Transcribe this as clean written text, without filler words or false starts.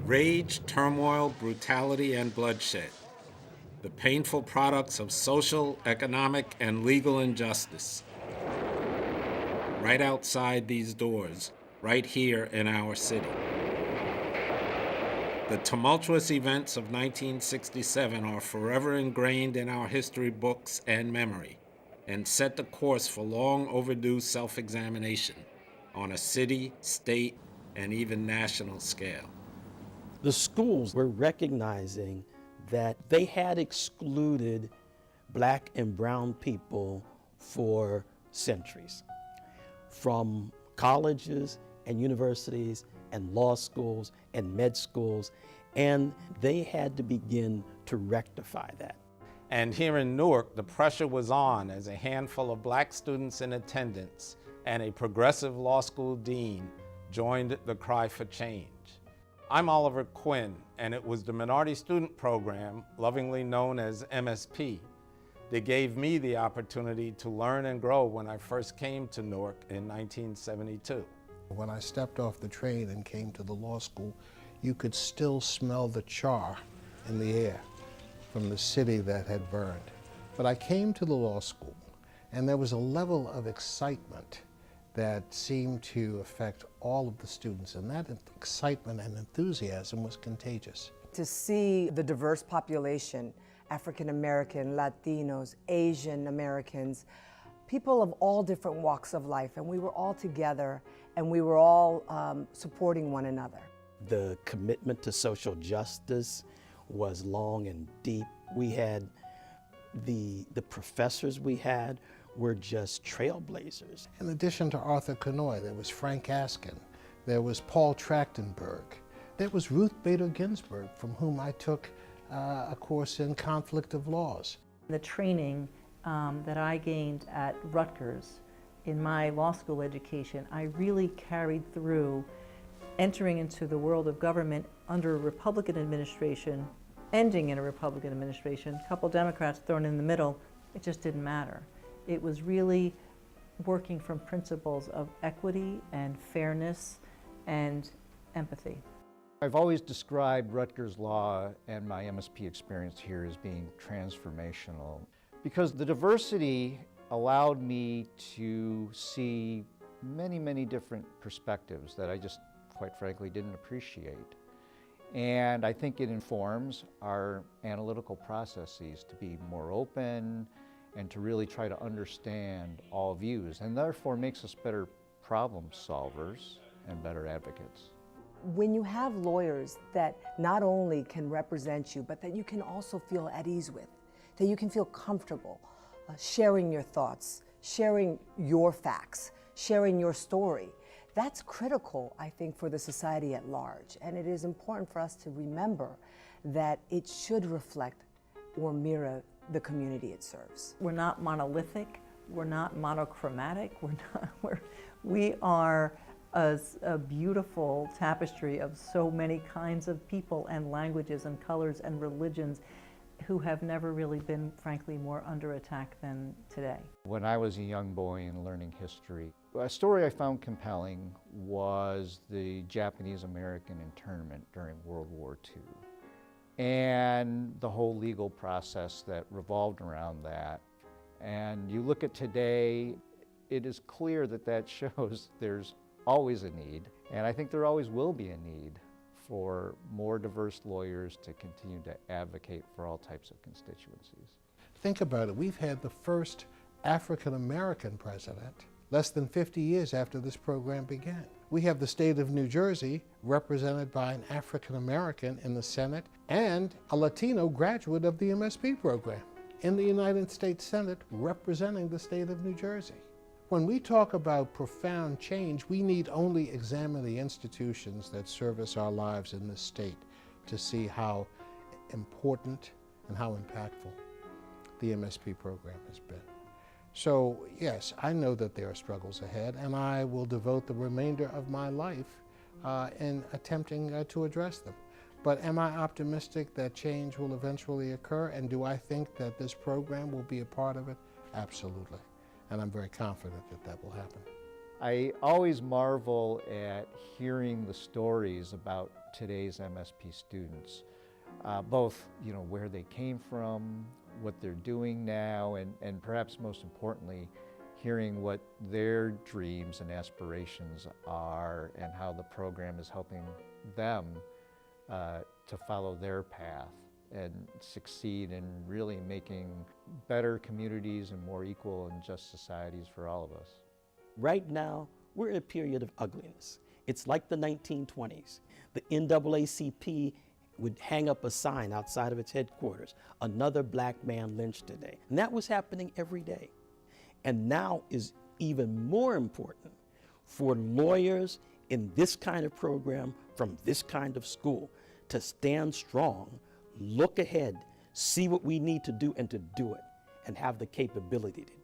Rage, turmoil, brutality, and bloodshed. The painful products of social, economic, and legal injustice. Right outside these doors, right here in our city. The tumultuous events of 1967 are forever ingrained in our history books and memory, and set the course for long overdue self-examination on a city, state, and even national scale. The schools were recognizing that they had excluded black and brown people for centuries, from colleges and universities and law schools and med schools, and they had to begin to rectify that. And here in Newark, the pressure was on as a handful of black students in attendance and a progressive law school dean joined the cry for change. I'm Oliver Quinn, and it was the Minority Student Program, lovingly known as MSP, that gave me the opportunity to learn and grow when I first came to Newark in 1972. When I stepped off the train and came to the law school, you could still smell the char in the air from the city that had burned. But I came to the law school, and there was a level of excitement that seemed to affect all of the students, and that excitement and enthusiasm was contagious. To see the diverse population, African American, Latinos, Asian Americans, people of all different walks of life, and we were all together and we were all supporting one another. The commitment to social justice was long and deep. We had the professors we had were just trailblazers. In addition to Arthur Kanoy, there was Frank Askin, there was Paul Trachtenberg, there was Ruth Bader Ginsburg, from whom I took a course in conflict of laws. The training that I gained at Rutgers in my law school education, I really carried through entering into the world of government under a Republican administration, ending in a Republican administration, a couple Democrats thrown in the middle. It just didn't matter. It was really working from principles of equity and fairness and empathy. I've always described Rutgers Law and my MSP experience here as being transformational because the diversity allowed me to see many, many different perspectives that I just, quite frankly, didn't appreciate. And I think it informs our analytical processes to be more open and to really try to understand all views, and therefore makes us better problem solvers and better advocates. When you have lawyers that not only can represent you, but that you can also feel at ease with, that you can feel comfortable sharing your thoughts, sharing your facts, sharing your story, that's critical, I think, for the society at large. And it is important for us to remember that it should reflect or mirror the community it serves. We're not monolithic, we're not monochromatic, we are a beautiful tapestry of so many kinds of people and languages and colors and religions who have never really been, frankly, more under attack than today. When I was a young boy and learning history, a story I found compelling was the Japanese-American internment during World War II. And the whole legal process that revolved around that. And you look at today, it is clear that that shows there's always a need, and I think there always will be a need for more diverse lawyers to continue to advocate for all types of constituencies. Think about it, we've had the first African American president less than 50 years after this program began. We have the state of New Jersey represented by an African American in the Senate and a Latino graduate of the MSP program in the United States Senate representing the state of New Jersey. When we talk about profound change, we need only examine the institutions that service our lives in this state to see how important and how impactful the MSP program has been. So yes, I know that there are struggles ahead, and I will devote the remainder of my life in attempting to address them. But am I optimistic that change will eventually occur, and do I think that this program will be a part of it? Absolutely. And I'm very confident that that will happen. I always marvel at hearing the stories about today's MSP students, both where they came from, what they're doing now, and perhaps most importantly, hearing what their dreams and aspirations are and how the program is helping them to follow their path and succeed in really making better communities and more equal and just societies for all of us. Right now, we're in a period of ugliness. It's like the 1920s. The NAACP would hang up a sign outside of its headquarters, "Another black man lynched today." And that was happening every day. And now is even more important for lawyers in this kind of program from this kind of school to stand strong, look ahead, see what we need to do and to do it, and have the capability to do it.